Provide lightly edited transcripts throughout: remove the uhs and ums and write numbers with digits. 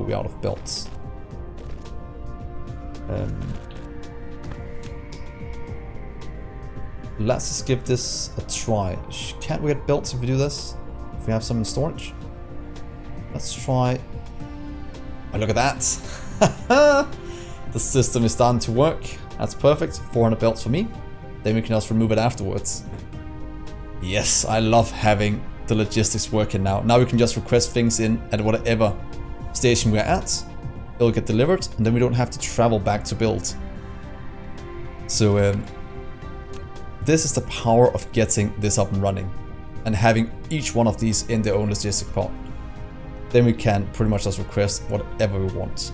we're out of belts. Let's just give this a try. Can't we get belts if we do this? If we have some in storage? Let's try. Oh, look at that! The system is starting to work. That's perfect. 400 belts for me. Then we can just remove it afterwards. Yes, I love having the logistics working now. Now we can just request things in at whatever station we're at. It'll get delivered, and then we don't have to travel back to build. So this is the power of getting this up and running and having each one of these in their own logistic pod. Then we can pretty much just request whatever we want.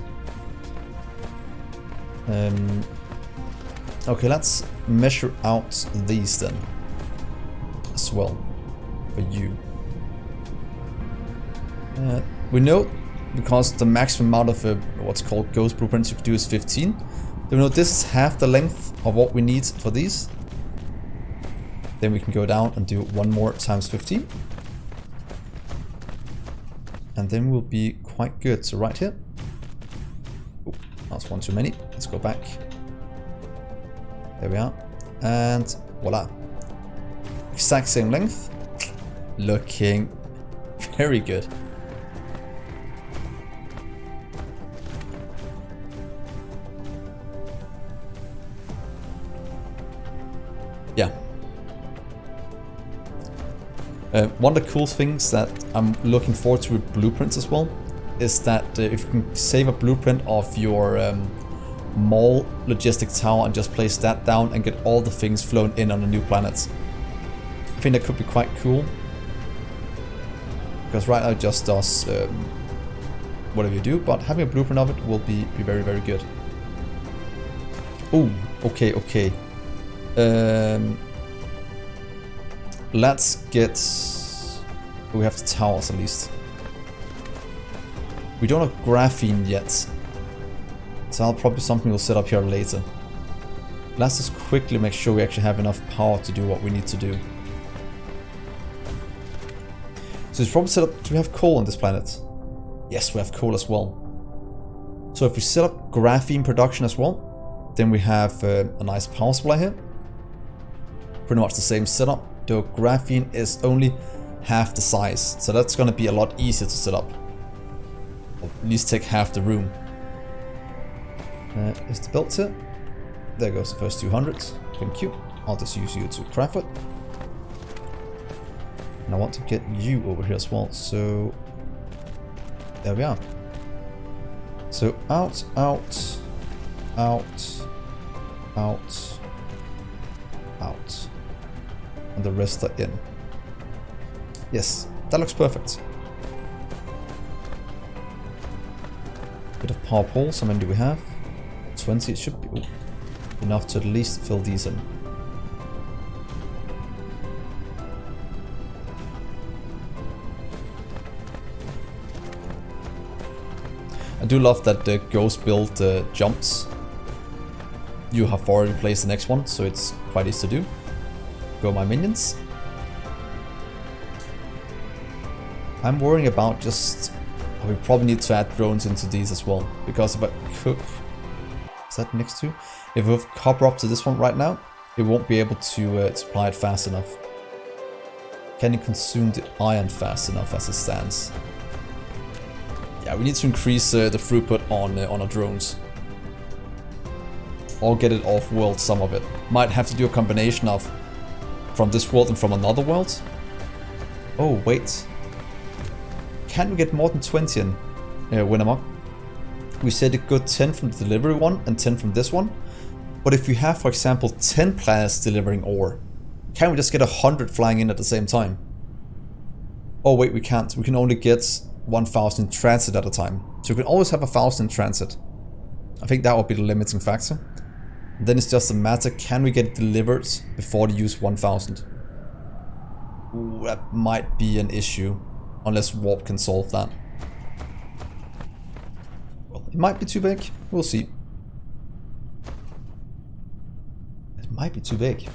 Okay, let's measure out these then as well for you. We know, because the maximum amount of what's called ghost blueprints you can do is 15. Then we know this is half the length of what we need for these. Then we can go down and do one more times 15. And then we'll be quite good. So right here. Oh, that's one too many. Let's go back. There we are. And voila. Exact same length. Looking very good. Yeah. One of the cool things that I'm looking forward to with blueprints as well is that if you can save a blueprint of your mall logistic tower and just place that down and get all the things flown in on a new planet. I think that could be quite cool. Because right now it just does whatever you do, but having a blueprint of it will be very, very good. Oh, okay, okay. Let's get... We have the towers at least. We don't have graphene yet. So that'll probably be something we'll set up here later. Let's just quickly make sure we actually have enough power to do what we need to do. So it's probably set up... Do we have coal on this planet? Yes, we have coal as well. So if we set up graphene production as well, then we have a nice power supply here. Pretty much the same setup. Though graphene is only half the size, so that's going to be a lot easier to set up. Or at least take half the room. Is the belt here? There goes the first 200. Thank you. I'll just use you to craft it. And I want to get you over here as well, so... There we are. So out, out, out, out, out. And the rest are in. Yes, that looks perfect. Bit of power poles, how many do we have? 20, it should be enough to at least fill these in. I do love that the ghost build jumps. You have already placed the next one, so it's quite easy to do. Go my minions. I'm worrying about just... Oh, we probably need to add drones into these as well. Because if I cook... Is that next to? If we have copper up to this one right now, it won't be able to supply it fast enough. Can it consume the iron fast enough as it stands? Yeah, we need to increase the throughput on our drones. Or get it off world, some of it. Might have to do a combination of from this world and from another world. Oh, wait. Can we get more than 20 in Winamok? We said a good 10 from the delivery one and 10 from this one. But if we have, for example, 10 planets delivering ore, can we just get 100 flying in at the same time? Oh wait, we can't. We can only get 1,000 in transit at a time. So we can always have 1,000 in transit. I think that would be the limiting factor. And then it's just a matter, can we get it delivered before they use 1,000? Ooh, that might be an issue. Unless Warp can solve that. Well, it might be too big. We'll see. It might be too big.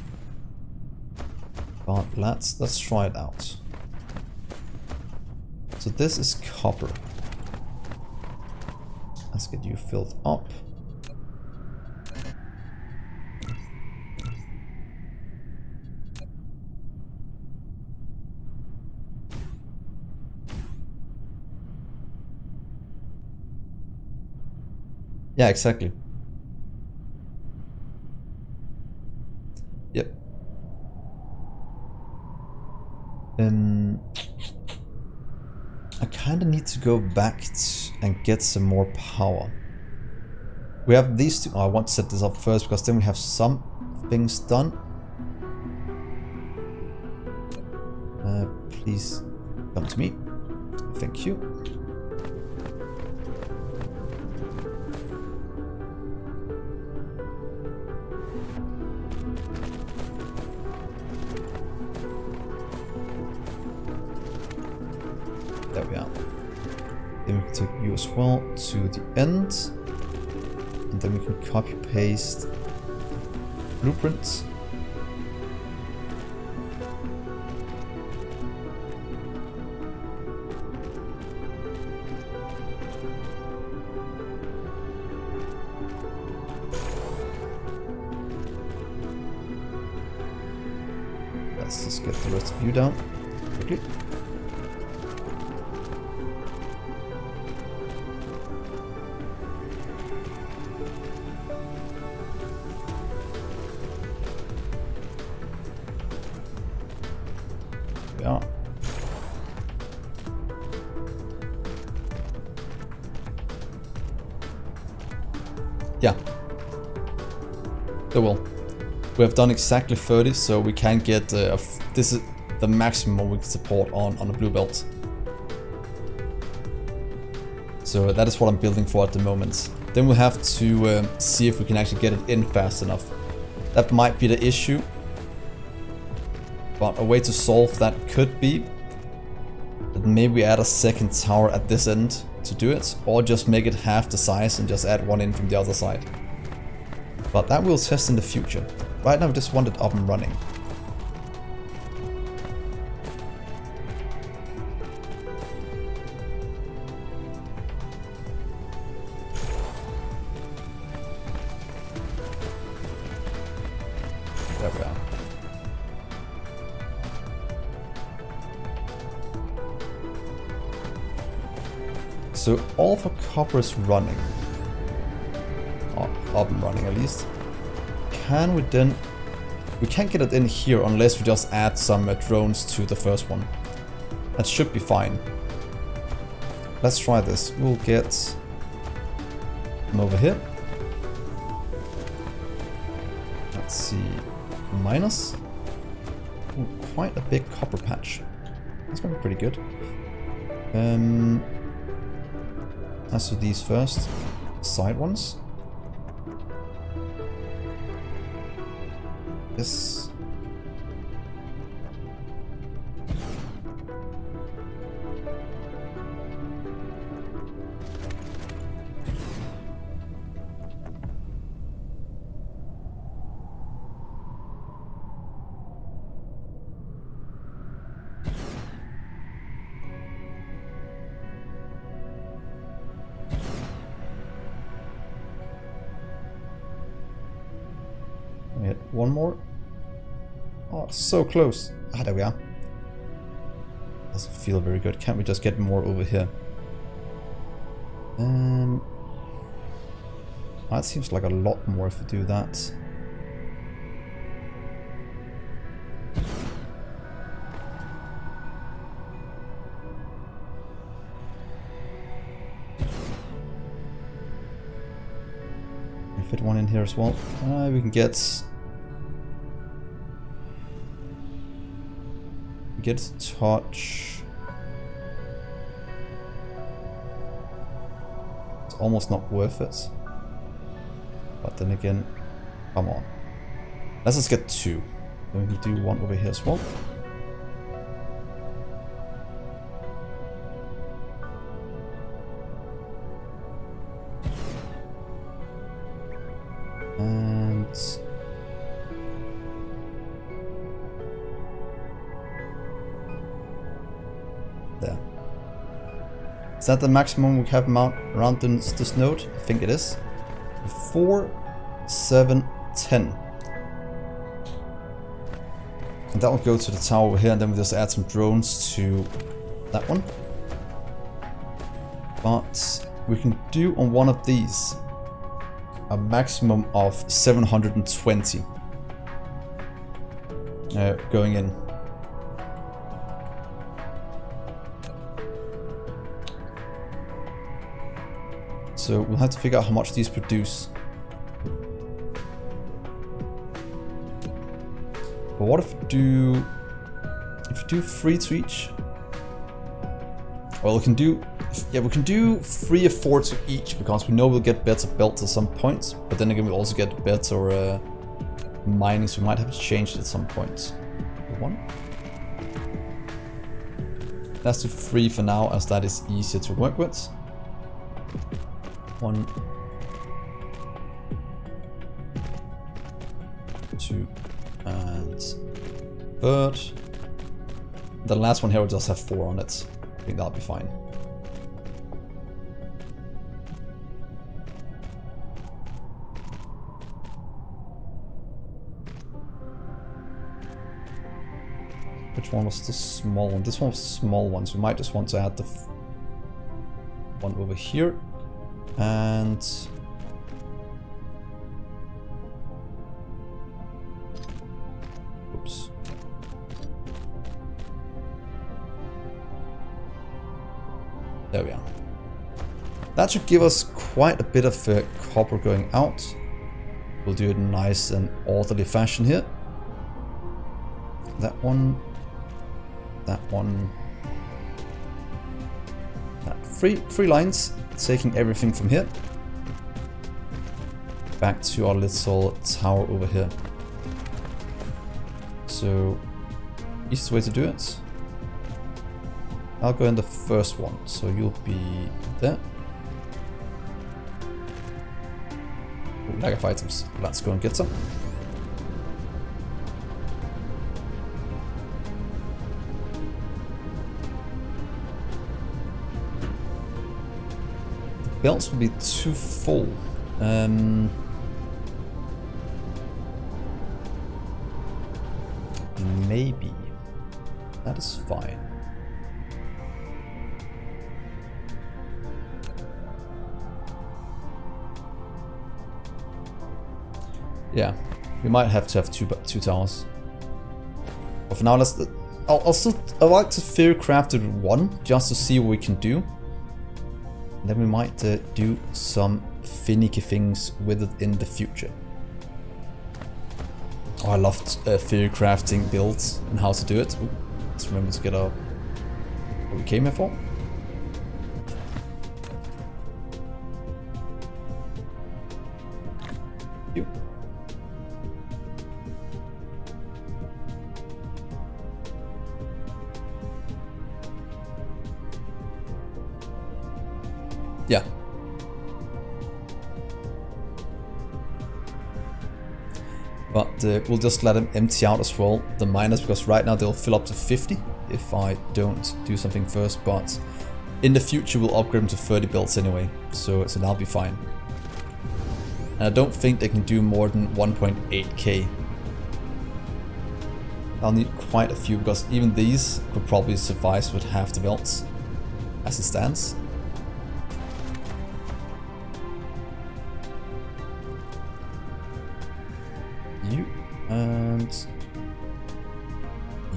But let's try it out. So this is copper. Let's get you filled up. Yeah, exactly. Yep. I kind of need to go back and get some more power. We have these two. Oh, I want to set this up first because then we have some things done. Please come to me. Thank you. There we are. Then we can take you as well to the end. And then we can copy paste blueprints. Let's just get the rest of you down quickly. Yeah. Yeah. So well. We have done exactly 30, so we can get this is the maximum we can support on a blue belt. So that is what I'm building for at the moment. Then we'll have to see if we can actually get it in fast enough. That might be the issue. But a way to solve that could be that maybe add a second tower at this end to do it, or just make it half the size and just add one in from the other side. But that we'll test in the future. Right now we just want it up and running. There we are. So all of our copper is running. Up and running at least. Can we then... We can't get it in here unless we just add some drones to the first one. That should be fine. Let's try this. We'll get them over here. Let's see. Minus. Ooh, quite a big copper patch. That's gonna be pretty good. Let's do these first. Side ones. This. We had one more. Oh, so close. Ah, there we are. Doesn't feel very good. Can't we just get more over here? That seems like a lot more if we do that. Fit one in here as well. We can get touch. It's almost not worth it. But then again, come on. Let's just get two. Then we can do one over here as well. And there. that the maximum we have mount around this node? I think it is. 4, 7, 10. And that will go to the tower over here, and then we just add some drones to that one. But we can do on one of these a maximum of 720 going in. So we'll have to figure out how much these produce. But what if we do 3 to each? Well, we can do 3 or 4 to each, because we know we'll get better belts at some point. But then again, we'll also get better mining, so we might have to change it at some point. 1. Let's do 3 for now, as that is easier to work with. 1, 2, and 3rd. The last one here will just have 4 on it. I think that'll be fine. Which one was the small one? This one was the small one, so we might just want to add the one over here. And oops. There we are. That should give us quite a bit of copper going out. We'll do it in nice and orderly fashion here. That one. That one. That. Three lines. Taking everything from here back to our little tower over here. So, easiest way to do it. I'll go in the first one, so you'll be there. Ooh, lag of items. Let's go and get some. Belts will be too full. Maybe. That is fine. Yeah, we might have to have two towers. But for now, let's. I'd like to fear craft it 1 just to see what we can do. Then we might do some finicky things with it in the future. Oh, I loved theory crafting builds and how to do it. Ooh, let's remember to get our what we came here for. You. Yeah. But we'll just let them empty out as well, the miners, because right now they'll fill up to 50 if I don't do something first, but in the future we'll upgrade them to 30 builds anyway, so that'll be fine. And I don't think they can do more than 1.8k. I'll need quite a few, because even these could probably suffice with half the belts as it stands. You and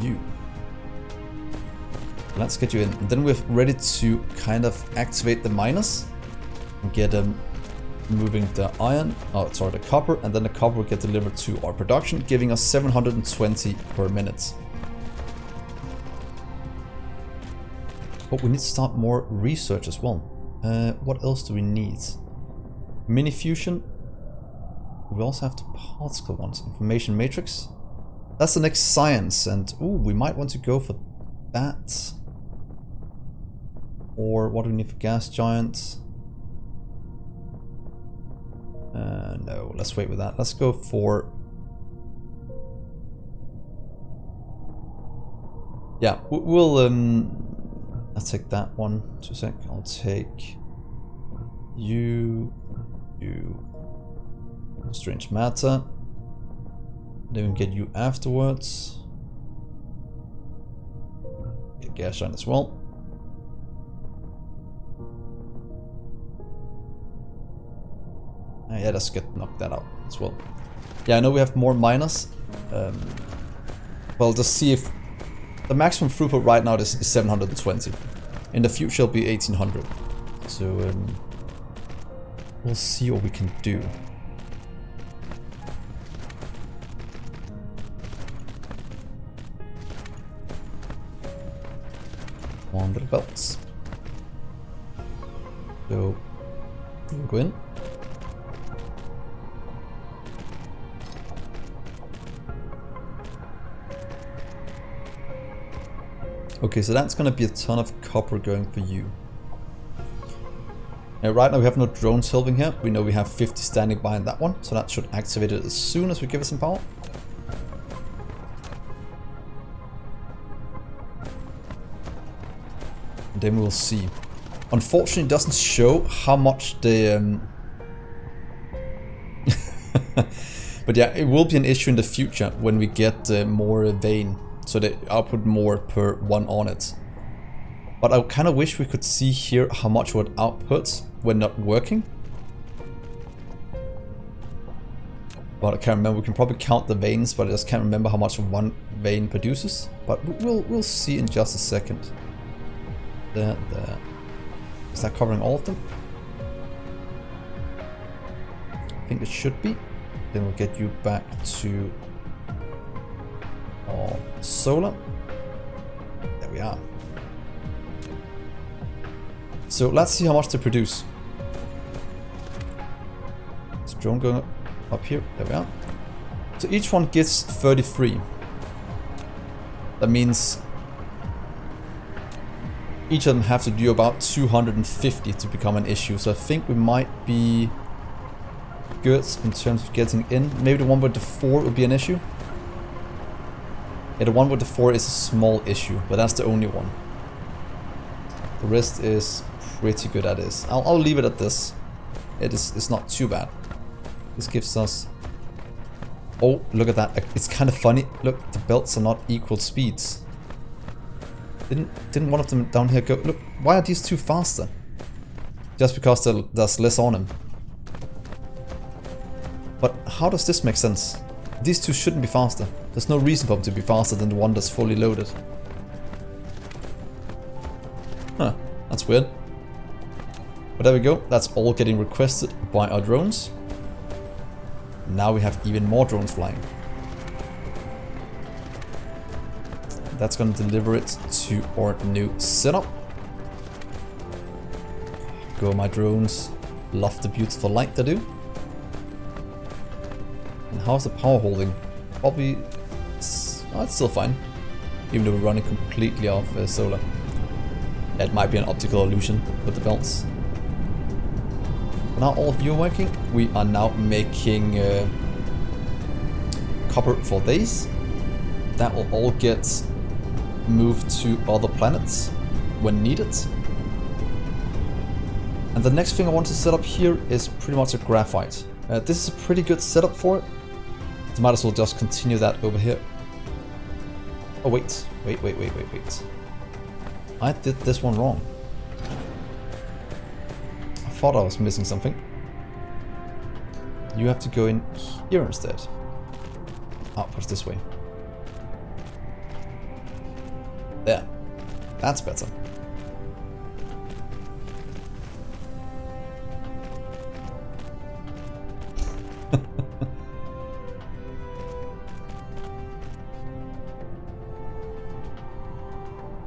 you. Let's get you in, and then we're ready to kind of activate the miners and get them moving the iron, the copper, and then the copper will get delivered to our production, giving us 720 per minute. But we need to start more research as well. What else do we need? Mini fusion. We also have the particle ones. Information matrix. That's the next science, and ooh, we might want to go for that. Or what do we need for gas giants? No, let's wait with that. Let's go for... Yeah, we'll... I'll take that one. 2 sec. I'll take you. Strange matter. Then we get you afterwards. Get gas shine as well. Yeah, let's knock that out as well. Yeah, I know we have more miners. Well, just see if the maximum throughput right now is 720. In the future, it'll be 1800. So we'll see what we can do. One little belts. So we'll go in. Okay, so that's gonna be a ton of copper going for you. Now, right now we have no drones helping here. We know we have 50 standing by in that one, so that should activate it as soon as we give it some power. And then we'll see. Unfortunately, it doesn't show how much the... But yeah, it will be an issue in the future when we get more vein. So they output more per one on it. But I kind of wish we could see here how much it would output when not working. But I can't remember. We can probably count the veins, but I just can't remember how much one vein produces. But we'll see in just a second. There. Is that covering all of them? I think it should be. Then we'll get you back to our solar. There we are. So let's see how much they produce. Is the drone going up here? There we are. So each one gets 33. That means each of them have to do about 250 to become an issue. So I think we might be good in terms of getting in. Maybe the one with the 4 would be an issue. Yeah, the one with the 4 is a small issue, but that's the only one. The rest is pretty good at this. I'll leave it at this. It's not too bad. This gives us... Oh, look at that. It's kind of funny. Look, the belts are not equal speeds. Didn't one of them down here go... Look, why are these two faster? Just because there's less on them. But how does this make sense? These two shouldn't be faster. There's no reason for them to be faster than the one that's fully loaded. Huh, that's weird. But there we go. That's all getting requested by our drones. Now we have even more drones flying. That's going to deliver it to our new setup. Go my drones. Love the beautiful light they do. And how's the power holding? Probably... Oh, it's still fine. Even though we're running completely off solar. Yeah, it might be an optical illusion with the belts. Now all of you are working. We are now making copper for days. That will all get moved to other planets when needed. And the next thing I want to set up here is pretty much a graphite. This is a pretty good setup for it. So might as well just continue that over here. Oh wait. I did this one wrong. I thought I was missing something. You have to go in here instead. Outputs this way. There. That's better.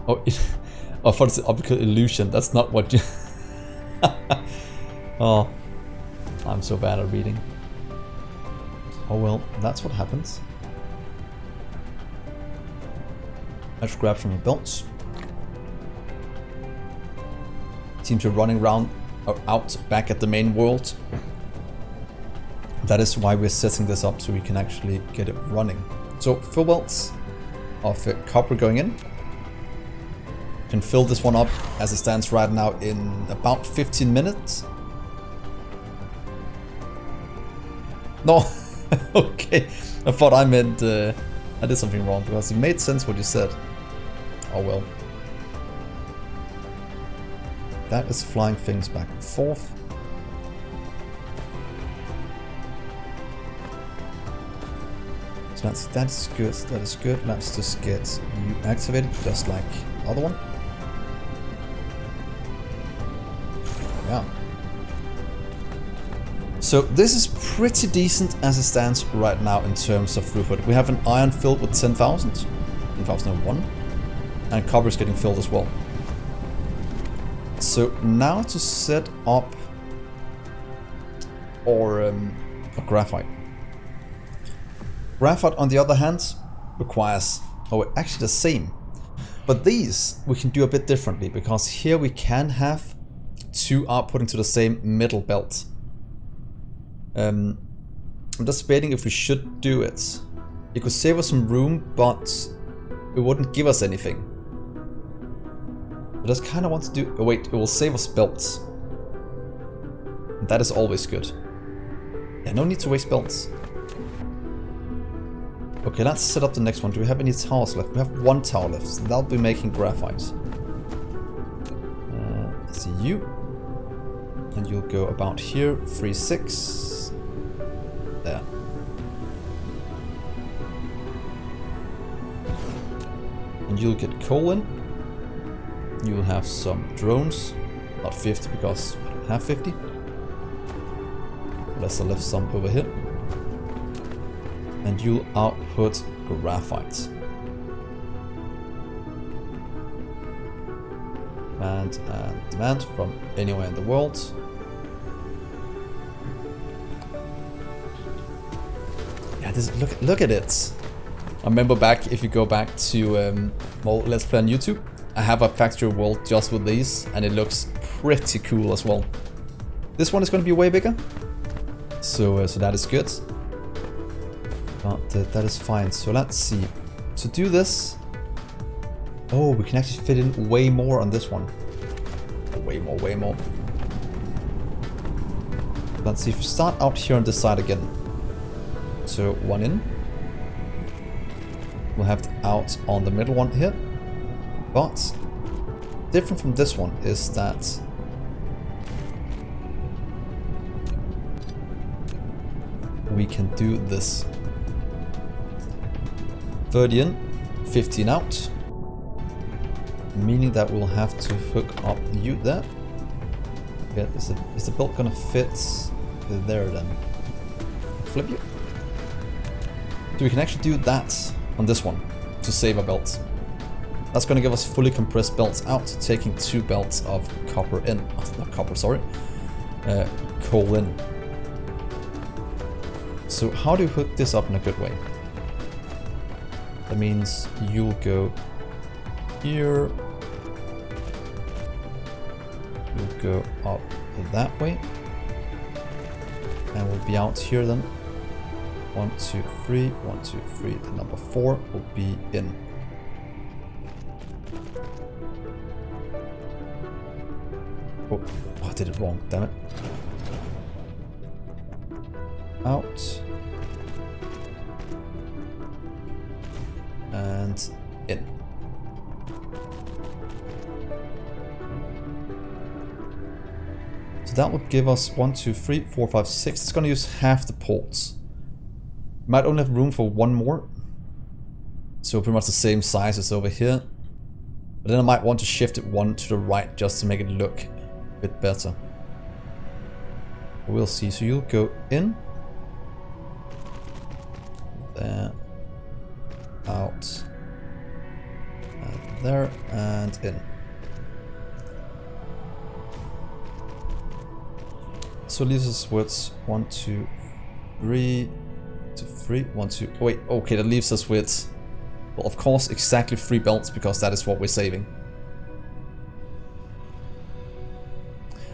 Oh, I thought it's an optical illusion. That's not what you... Oh, I'm so bad at reading. Oh well, that's what happens. Let's grab some belts. Seems we're running around or out back at the main world. That is why we're setting this up so we can actually get it running. So 4 belts of copper going in. Can fill this one up as it stands right now in about 15 minutes. No, okay. I thought I meant I did something wrong because it made sense what you said. Oh well. That is flying things back and forth. So that's good. That is good. Let's just get you activated, just like the other one. Yeah. So this is pretty decent as it stands right now in terms of throughput. We have an iron filled with 10,000, 10,001, and copper is getting filled as well. So now to set up our graphite. Graphite, on the other hand, requires, actually the same. But these we can do a bit differently, because here we can have two outputting to the same middle belt. I'm just debating if we should do it. It could save us some room, but it wouldn't give us anything. I just kind of want to do... Oh wait, it will save us belts. And that is always good. Yeah, no need to waste belts. Okay, let's set up the next one. Do we have any towers left? We have one tower left. So that'll be making graphite. Let's see you. And you'll go about here. 3, 6. There. And you'll get coal in. You'll have some drones. Not 50 because I don't have 50. Let's left some over here. And you'll output graphite. Demand and demand from anywhere in the world. Yeah, this, look at it. I remember back, if you go back to well, Let's Play on YouTube, I have a Factorio world just with these, and it looks pretty cool as well. This one is going to be way bigger, so that is good. But that is fine. So let's see. To do this, oh, we can actually fit in way more on this one. Way more, way more. Let's see. If we start out here on this side again. So one in. We'll have it out on the middle one here. But different from this one is that we can do this. 30 in, 15 out. Meaning that we'll have to hook up you there. Yeah, is the belt gonna fit there then? Flip you. So we can actually do that on this one to save a belt. That's gonna give us fully compressed belts out, taking 2 belts of copper in. Oh, not copper, sorry. Coal in. So how do you hook this up in a good way? That means you'll go here. You'll go up that way. And we'll be out here then. 1, 2, 3, 1, 2, 3. The number 4 will be in. Oh, I did it wrong, damn it. Out. And in. So that will give us 1, 2, 3, 4, 5, 6. It's going to use half the ports. Might only have room for 1 more. So pretty much the same size as over here. But then I might want to shift it 1 to the right just to make it look a bit better. We'll see. So you'll go in. There. Out. And there. And in. So leaves us with 1, 2, 3, 2, 3, 1, 2. Oh, wait, okay, that leaves us with, well, of course, exactly 3 belts because that is what we're saving.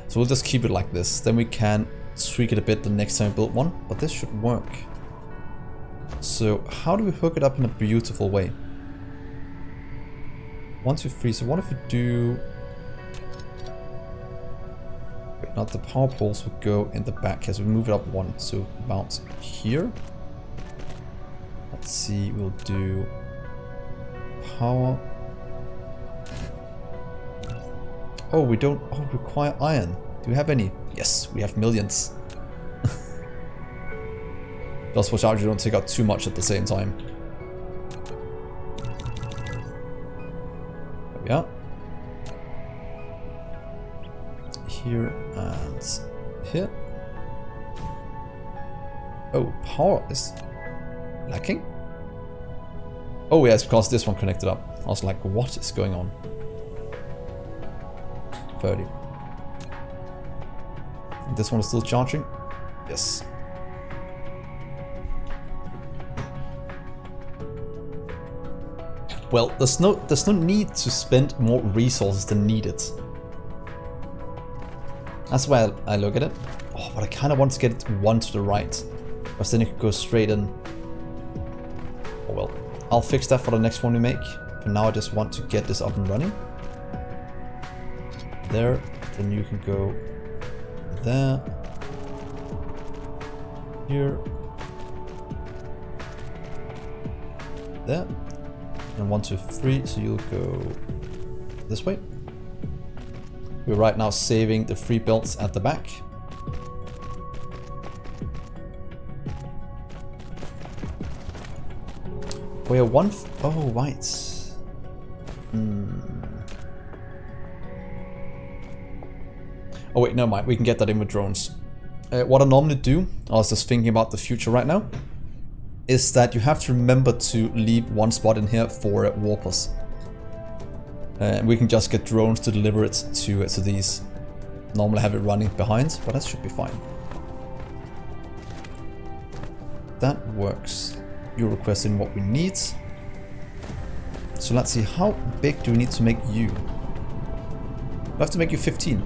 So we'll just keep it like this. Then we can tweak it a bit the next time we build one, but this should work. So how do we hook it up in a beautiful way? 1, 2, 3. So what if we do... Wait, not the power poles would go in the back as we move it up 1. So about here. Let's see, we'll do power. Oh, we don't require iron. Do we have any? Yes, we have millions. Just watch out you don't take out too much at the same time. There we are. Here and here. Oh, power is lacking? Oh yeah, it's because this one connected up. I was like, what is going on? 30. And this one is still charging? Yes. Well, there's no need to spend more resources than needed. That's why I look at it. Oh, but I kind of want to get it one to the right. Because then it could go straight in. Oh well. I'll fix that for the next one we make. For now I just want to get this up and running. There. Then you can go there. Here. There. And 1, 2, 3, so you'll go this way. We're right now saving the 3 belts at the back. We are one. Oh, right. Oh wait, never mind. We can get that in with drones. What I normally do, I was just thinking about the future right now, is that you have to remember to leave one spot in here for warpers. And we can just get drones to deliver it to these. Normally have it running behind, but that should be fine. That works. You're requesting what we need. So let's see, how big do we need to make you? We have to make you 15.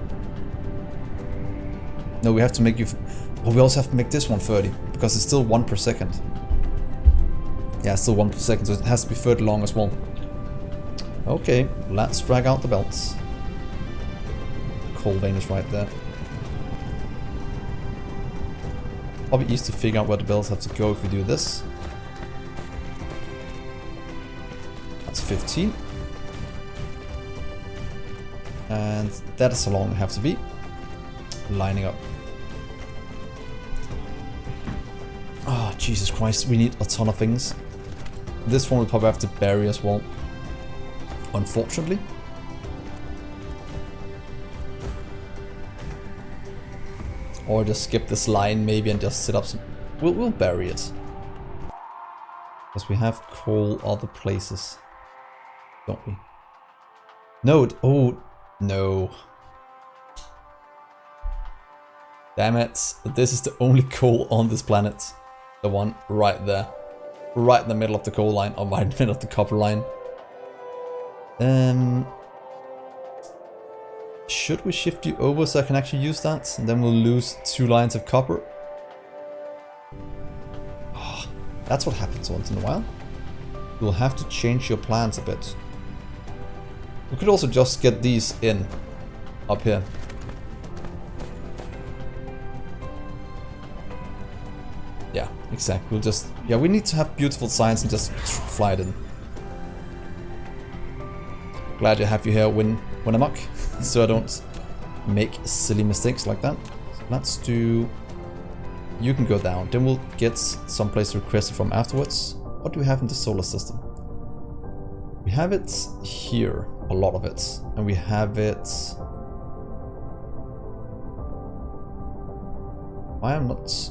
No, we have to make you... Oh, we also have to make this one 30, because it's still 1 per second. Yeah, still 1 per second, so it has to be 30 long as well. Okay, let's drag out the belts. Coal vein is right there. Probably easy to figure out where the belts have to go if we do this. That's 15. And that is how long they have to be. Lining up. Oh, Jesus Christ, we need a ton of things. This one we'll probably have to bury as well. Unfortunately. Or just skip this line maybe and just set up some... We'll bury it. Because we have coal other places. Don't we? No, oh, no. Damn it. This is the only coal on this planet. The one right there. Right in the middle of the coal line, or right in the middle of the copper line. Should we shift you over so I can actually use that? And then we'll lose 2 lines of copper. Oh, that's what happens once in a while. You'll have to change your plans a bit. We could also just get these in. Up here. Yeah, exactly. We'll just... Yeah, we need to have beautiful signs and just fly it in. Glad to have you here when I'm up, so I don't make silly mistakes like that. So let's do... You can go down, then we'll get someplace to request it from afterwards. What do we have in the solar system? We have it here, a lot of it. And we have it... I am not...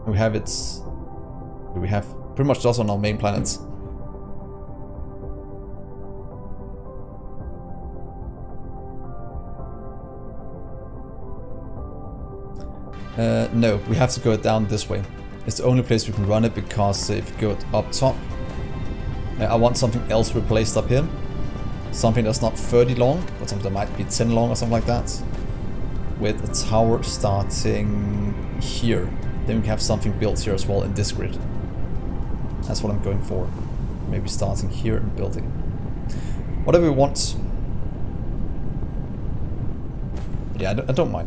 We have it... We have pretty much just on our main planets. No, we have to go down this way. It's the only place we can run it, because if you go up top, I want something else replaced up here. Something that's not 30 long, but something that might be 10 long or something like that. With a tower starting here. Then we can have something built here as well in this grid. That's what I'm going for. maybe starting here and building. Whatever we want. Yeah, I don't mind.